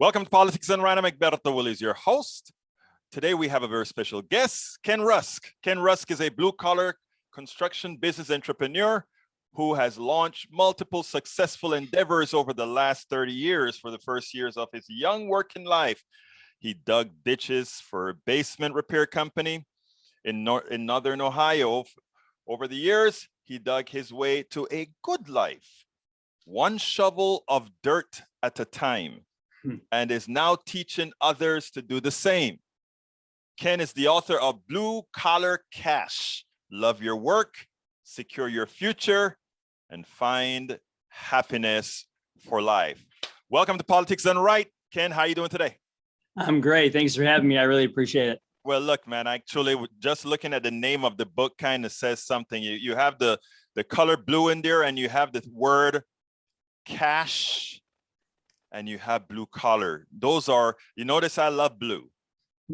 Welcome to Politics and Random. Egberto Will is your host. Today we have a very special guest, Ken Rusk. Ken Rusk is a blue-collar construction business entrepreneur who has launched multiple successful endeavors over the last 30 years. For the first years of his young working life, he dug ditches for a basement repair company in Northern Ohio. Over the years, he dug his way to a good life, one shovel of dirt at a time, and is now teaching others to do the same. Ken is the author of Blue Collar Cash: Love Your Work, Secure Your Future, and Find Happiness for Life. Welcome to Politics Done Right. Ken, how are you doing today? I'm great. Thanks for having me. I really appreciate it. Well, look, man, actually, just looking at the name of the book kind of says something. You have the color blue in there, and you have the word cash, and you have blue collar. Those are, you notice I love blue.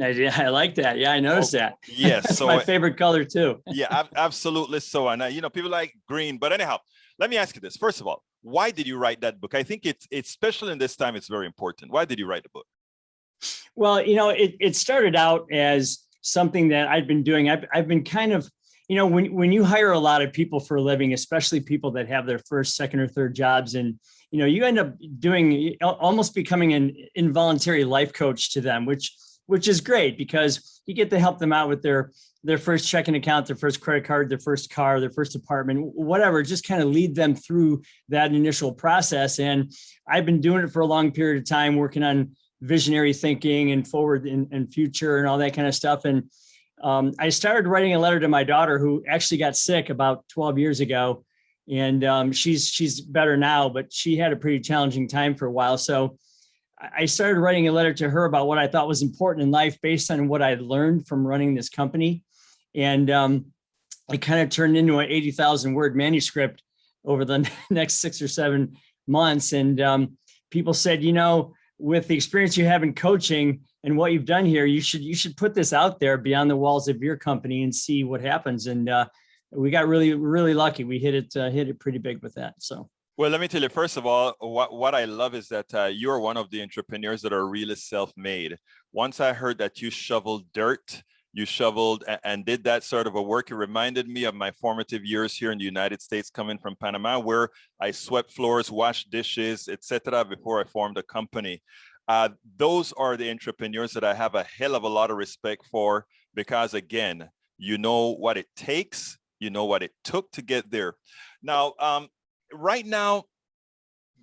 I like that. Yeah, I noticed that. Yes. That's so my favorite color too. Yeah, absolutely. So, and people like green, but anyhow, let me ask you this. First of all, why did you write that book? I think it's special in this time. It's very important. Why did you write the book? Well, it started out as something that I've been doing. I've been kind of, when you hire a lot of people for a living, especially people that have their first, second, or third jobs, and you end up doing almost becoming an involuntary life coach to them, which is great because you get to help them out with their first checking account, their first credit card, their first car, their first apartment, whatever, just kind of lead them through that initial process. And I've been doing it for a long period of time, working on visionary thinking and forward and future and all that kind of stuff. And I started writing a letter to my daughter, who actually got sick about 12 years ago. And she's better now, but she had a pretty challenging time for a while. So I started writing a letter to her about what I thought was important in life based on what I'd learned from running this company. And it kind of turned into an 80,000 word manuscript over the next 6 or 7 months. And people said, with the experience you have in coaching and what you've done here, you should put this out there beyond the walls of your company and see what happens. And we got really, really lucky. We hit it pretty big with that. So. Well, let me tell you, first of all, what I love is that you're one of the entrepreneurs that are really self-made. Once I heard that you shoveled dirt, you shoveled and did that sort of a work, it reminded me of my formative years here in the United States, coming from Panama, where I swept floors, washed dishes, etc., before I formed a company. Those are the entrepreneurs that I have a hell of a lot of respect for, because again, you know what it takes, you know what it took to get there. Now, right now,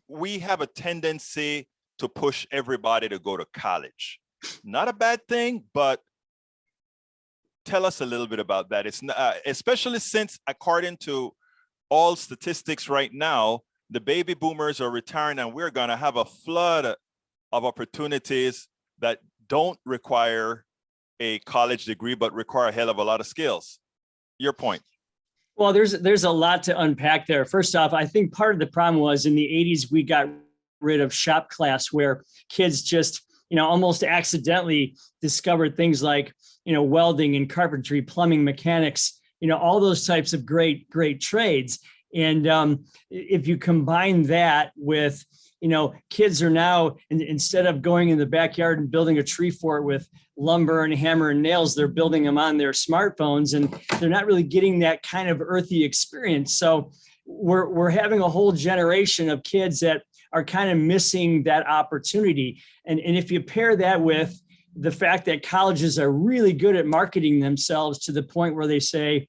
we have a tendency to push everybody to go to college. Not a bad thing, but tell us a little bit about that. It's especially since, according to all statistics right now, the baby boomers are retiring, and we're going to have a flood of opportunities that don't require a college degree, but require a hell of a lot of skills. Your point. Well, there's a lot to unpack there. First off, I think part of the problem was in the 80s, we got rid of shop class, where kids just, almost accidentally discovered things like, welding and carpentry, plumbing, mechanics, all those types of great trades. And if you combine that with, kids are now, instead of going in the backyard and building a tree fort with lumber and hammer and nails, they're building them on their smartphones, and they're not really getting that kind of earthy experience. So we're having a whole generation of kids that are kind of missing that opportunity. And if you pair that with the fact that colleges are really good at marketing themselves to the point where they say,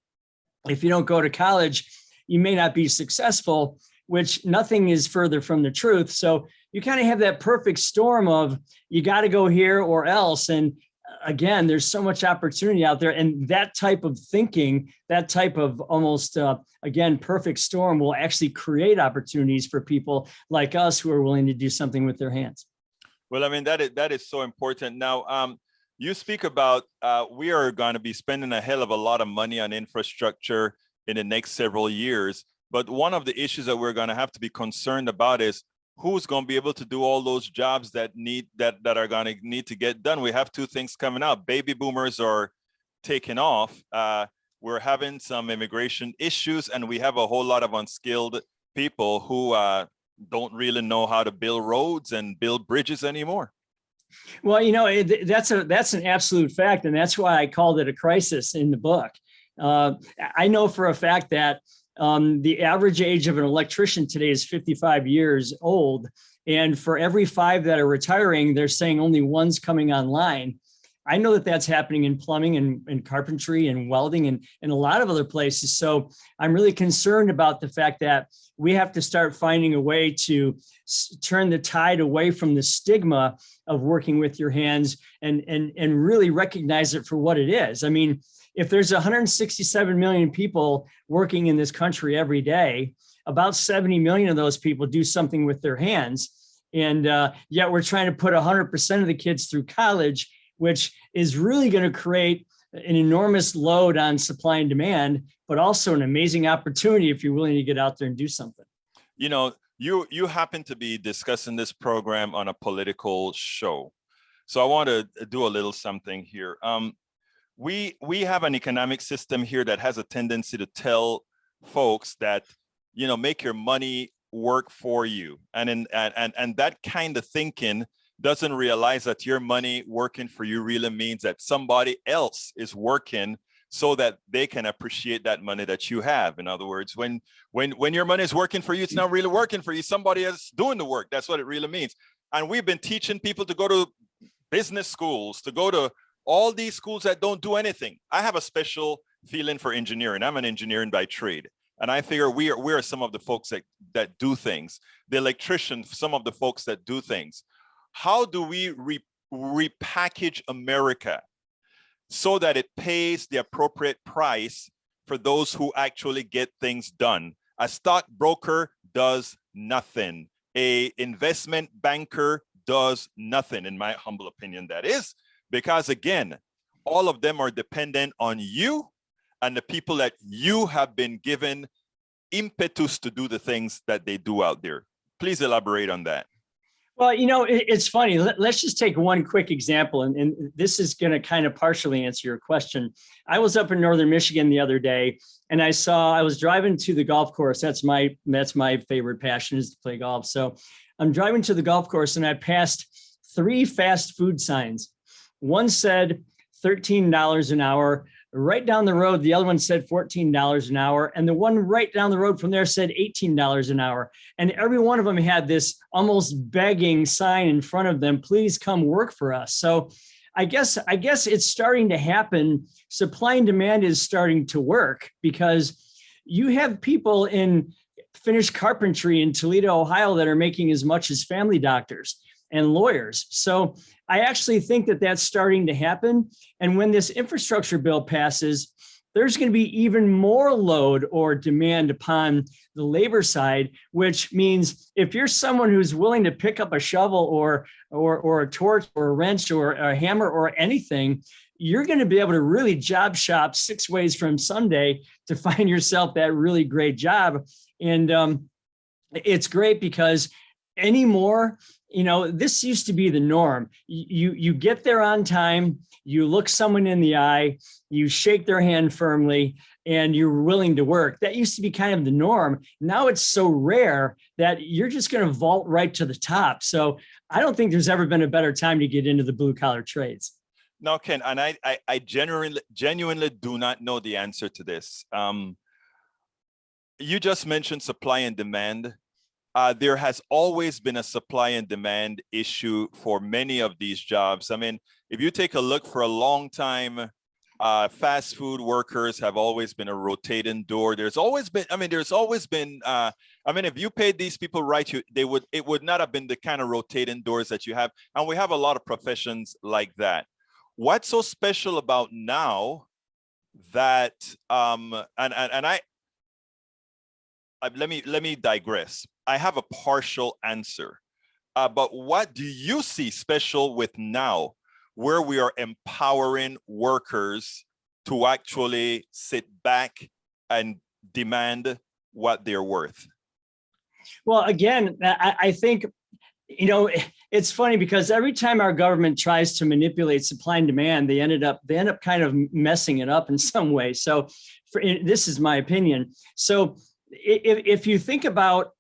if you don't go to college, you may not be successful, which nothing is further from the truth. So you kind of have that perfect storm of, you got to go here or else. And again, there's so much opportunity out there. And that type of thinking, that type of almost, again, perfect storm will actually create opportunities for people like us who are willing to do something with their hands. Well, I mean, that is so important. Now, you speak about we are going to be spending a hell of a lot of money on infrastructure in the next several years. But one of the issues that we're going to have to be concerned about is who's going to be able to do all those jobs that are going to need to get done. We have two things coming up. Baby boomers are taking off. We're having some immigration issues, and we have a whole lot of unskilled people who don't really know how to build roads and build bridges anymore. Well, that's an absolute fact, and that's why I called it a crisis in the book. I know for a fact that the average age of an electrician today is 55 years old, and for every 5 that are retiring, they're saying only one's coming online. I know that that's happening in plumbing and carpentry and welding and a lot of other places. So I'm really concerned about the fact that we have to start finding a way to turn the tide away from the stigma of working with your hands and really recognize it for what it is. I mean, if there's 167 million people working in this country every day, about 70 million of those people do something with their hands. And yet we're trying to put 100% of the kids through college, which is really going to create an enormous load on supply and demand, but also an amazing opportunity if you're willing to get out there and do something. You happen to be discussing this program on a political show. So I want to do a little something here. We have an economic system here that has a tendency to tell folks that, make your money work for you. And that kind of thinking doesn't realize that your money working for you really means that somebody else is working so that they can appreciate that money that you have. In other words, when your money is working for you, it's not really working for you. Somebody else doing the work. That's what it really means. And we've been teaching people to go to business schools, to go to all these schools that don't do anything. I have a special feeling for engineering. I'm an engineer by trade. And I figure we are some of the folks that do things. The electricians, some of the folks that do things. How do we repackage America so that it pays the appropriate price for those who actually get things done? A stockbroker does nothing. An investment banker does nothing, in my humble opinion, that is, because again, all of them are dependent on you and the people that you have been given impetus to do the things that they do out there. Please elaborate on that. Well, it's funny. Let's just take one quick example, and this is going to kind of partially answer your question. I was up in northern Michigan the other day, and I was driving to the golf course. That's my favorite passion, is to play golf. So I'm driving to the golf course, and I passed 3 fast food signs. One said $13 an hour. Right down the road, the other one said $14 an hour. And the one right down the road from there said $18 an hour. And every one of them had this almost begging sign in front of them, please come work for us. So I guess it's starting to happen. Supply and demand is starting to work because you have people in finished carpentry in Toledo, Ohio that are making as much as family doctors and lawyers. So I actually think that that's starting to happen. And when this infrastructure bill passes, there's going to be even more load or demand upon the labor side, which means if you're someone who's willing to pick up a shovel or a torch or a wrench or a hammer or anything, you're going to be able to really job shop 6 ways from Sunday to find yourself that really great job. And it's great because anymore, this used to be the norm. You get there on time, you look someone in the eye, you shake their hand firmly, and you're willing to work. That used to be kind of the norm. Now it's so rare that you're just going to vault right to the top. So I don't think there's ever been a better time to get into the blue collar trades. No, Ken, and I genuinely do not know the answer to this. You just mentioned supply and demand. There has always been a supply and demand issue for many of these jobs. I mean, if you take a look for a long time, fast food workers have always been a rotating door. If you paid these people right, it would not have been the kind of rotating doors that you have. And we have a lot of professions like that. What's so special about now that, let me digress. I have a partial answer, but what do you see special with now, where we are empowering workers to actually sit back and demand what they're worth? Well, again, I think, it's funny because every time our government tries to manipulate supply and demand, they end up kind of messing it up in some way. So this is my opinion. So if you think about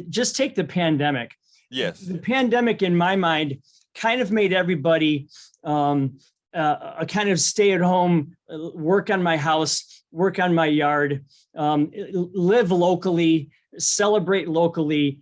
just take the pandemic, Yes. The pandemic, in my mind, kind of made everybody a kind of stay at home, work on my house, work on my yard, live locally, celebrate locally,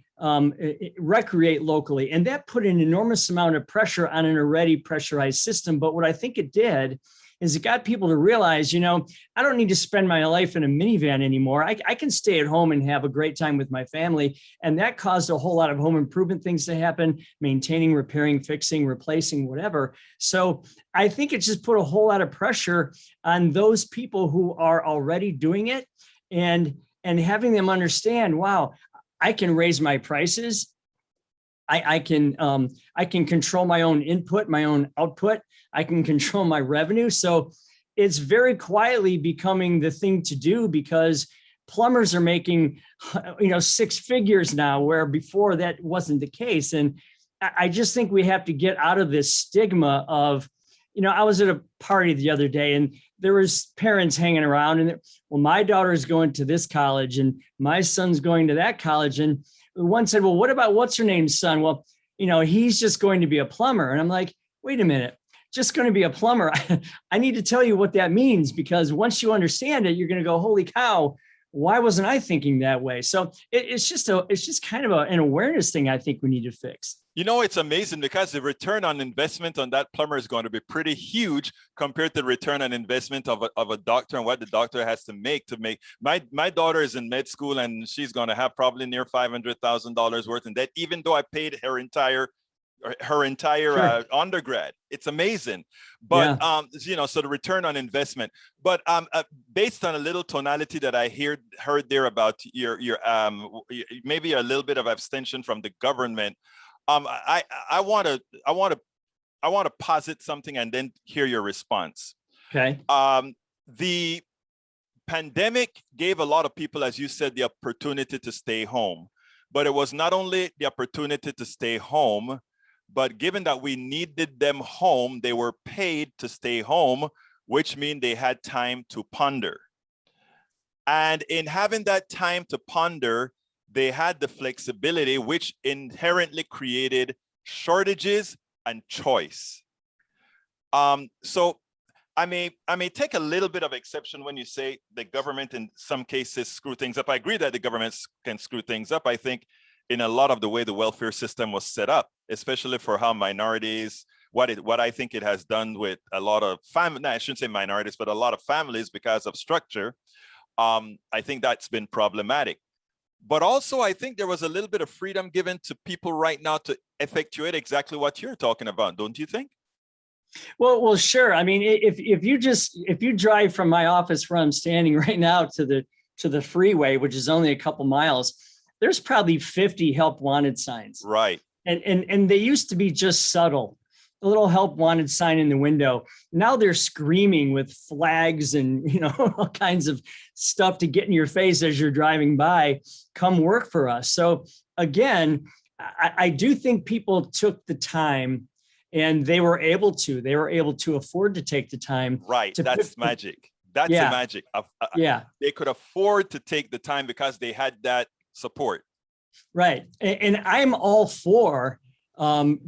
recreate locally. And that put an enormous amount of pressure on an already pressurized system. But what I think it did is it got people to realize, I don't need to spend my life in a minivan anymore. I can stay at home and have a great time with my family. And that caused a whole lot of home improvement things to happen, maintaining, repairing, fixing, replacing, whatever. So I think it just put a whole lot of pressure on those people who are already doing it, and having them understand, wow, I can raise my prices. I can control my own input, my own output. I can control my revenue. So it's very quietly becoming the thing to do, because plumbers are making, 6 figures now, where before that wasn't the case. And I just think we have to get out of this stigma of, I was at a party the other day and there was parents hanging around, and well, my daughter's going to this college and my son's going to that college. And one said, well, what about what's her name's son? Well, he's just going to be a plumber. And I'm like, wait a minute, just going to be a plumber. I need to tell you what that means, because once you understand it, you're going to go, holy cow, why wasn't I thinking that way? So it's just kind of an awareness thing I think we need to fix. It's amazing, because the return on investment on that plumber is going to be pretty huge compared to the return on investment of a doctor, and what the doctor has to make my daughter is in med school, and she's going to have probably near $500,000 worth in debt, even though I paid her entire sure. Undergrad. It's amazing. But yeah. So the return on investment, but based on a little tonality that I heard there about your maybe a little bit of abstention from the government, I want to posit something and then hear your response. Okay. The pandemic gave a lot of people, as you said, the opportunity to stay home, but it was not only the opportunity to stay home, but given that we needed them home, they were paid to stay home, which means they had time to ponder. And in having that time to ponder, they had the flexibility, which inherently created shortages and choice. So I may take a little bit of exception when you say the government in some cases screw things up. I agree that the government can screw things up. I think in a lot of the way the welfare system was set up, especially for how minorities, what I think it has done with a lot of families, I shouldn't say minorities, but a lot of families, because of structure, I think that's been problematic. But also, I think there was a little bit of freedom given to people right now to effectuate exactly what you're talking about, don't you think? Well, sure. I mean, if you drive from my office where I'm standing right now to the freeway, which is only a couple miles, there's probably 50 help wanted signs. Right. And they used to be just subtle, a little help wanted sign in the window. Now they're screaming with flags and, all kinds of stuff to get in your face as you're driving by, come work for us. So again, I do think people took the time, and they were able to afford to take the time. Right. That's magic. That's the magic. Yeah. They could afford to take the time because they had that support. Right. And I'm all for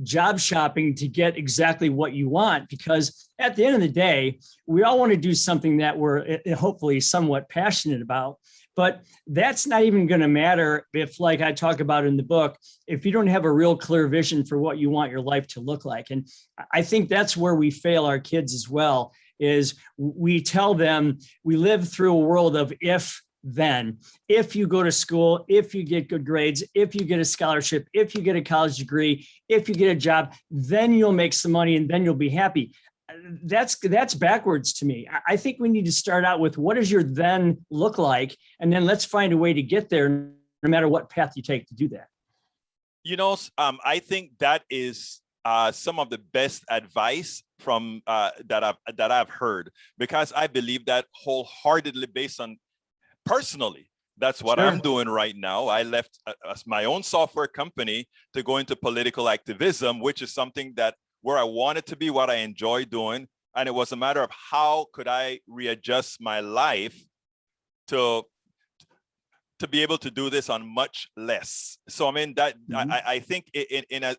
job shopping to get exactly what you want, because at the end of the day, we all want to do something that we're hopefully somewhat passionate about. But that's not even going to matter if, like I talk about in the book, if you don't have a real clear vision for what you want your life to look like. And I think that's where we fail our kids as well, is we tell them we live through a world of then. If you go to school, if you get good grades, if you get a scholarship, if you get a college degree, if you get a job, then you'll make some money and then you'll be happy. That's backwards to me. I think we need to start out with, what does your then look like? And then let's find a way to get there, no matter what path you take to do that. I think that is some of the best advice from that I've heard, because I believe that wholeheartedly, based on personally, that's what I'm doing right now. I left my own software company to go into political activism, which is something that where I wanted to be, what I enjoy doing. And it was a matter of how could I readjust my life to to be able to do this on much less. So I mean that I think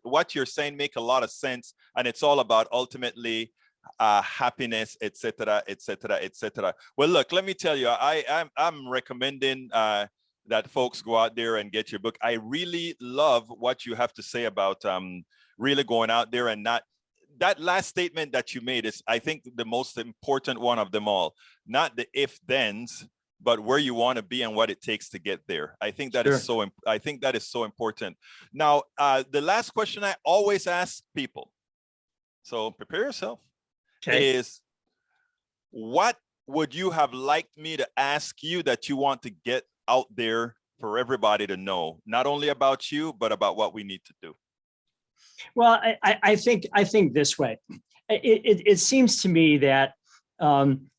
what you're saying make a lot of sense, and it's all about ultimately happiness, etc., etc., etc. Well, look, let me tell you, I'm recommending that folks go out there and get your book. I really love what you have to say about really going out there and not. That last statement that you made is, I think, the most important one of them all. Not the if-thens, but where you want to be and what it takes to get there. I think that is so. I think that is so important. Now, the last question I always ask people, so prepare yourself, is what would you have liked me to ask you that you want to get out there for everybody to know, not only about you, but about what we need to do? Well, I think this way. It seems to me that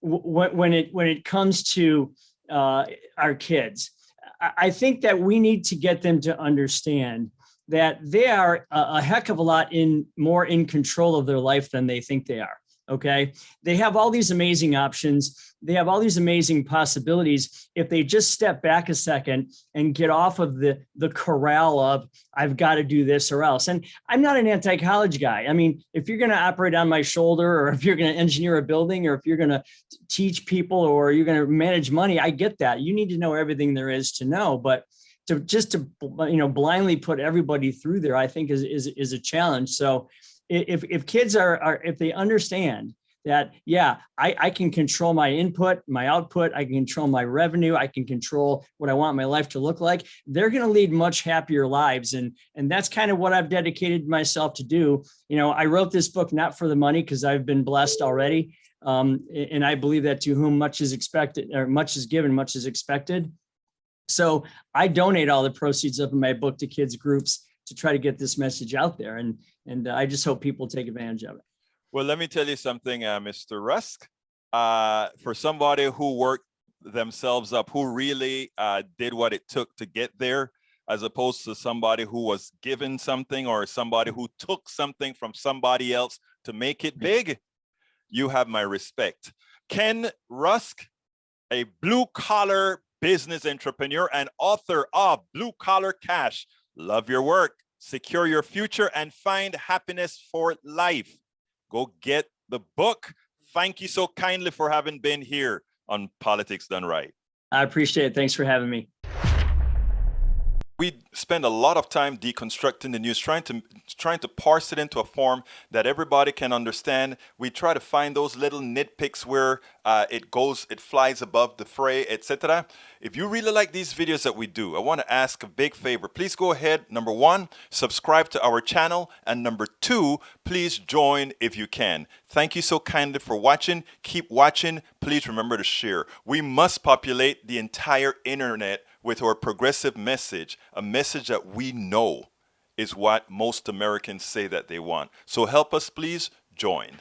when it comes to our kids, I think that we need to get them to understand that they are a heck of a lot more in control of their life than they think they are. Okay. They have all these amazing options. They have all these amazing possibilities. If they just step back a second and get off of the corral of, I've got to do this or else. And I'm not an anti-college guy. I mean, if you're going to operate on my shoulder, or if you're going to engineer a building, or if you're going to teach people, or you're going to manage money, I get that. You need to know everything there is to know. But to blindly put everybody through there, I think is a challenge. So if kids if they understand that, yeah, I can control my input, my output, I can control my revenue, I can control what I want my life to look like, they're going to lead much happier lives. And that's kind of what I've dedicated myself to do. I wrote this book not for the money, because I've been blessed already. And I believe that to whom much is expected, or much is given, much is expected. So I donate all the proceeds of my book to kids groups to try to get this message out there. And I just hope people take advantage of it. Well, let me tell you something, Mr. Rusk. For somebody who worked themselves up, who really did what it took to get there, as opposed to somebody who was given something, or somebody who took something from somebody else to make it big, you have my respect. Ken Rusk, a blue-collar business entrepreneur and author of Blue Collar Cash. Love your work, secure your future, and find happiness for life. Go get the book. Thank you so kindly for having been here on Politics Done Right. I appreciate it. Thanks for having me. We spend a lot of time deconstructing the news, trying to parse it into a form that everybody can understand. We try to find those little nitpicks where it flies above the fray, etc. If you really like these videos that we do, I want to ask a big favor. Please go ahead. Number one, subscribe to our channel. And number two, please join if you can. Thank you so kindly for watching. Keep watching. Please remember to share. We must populate the entire internet with our progressive message, a message that we know is what most Americans say that they want. So help us, please join.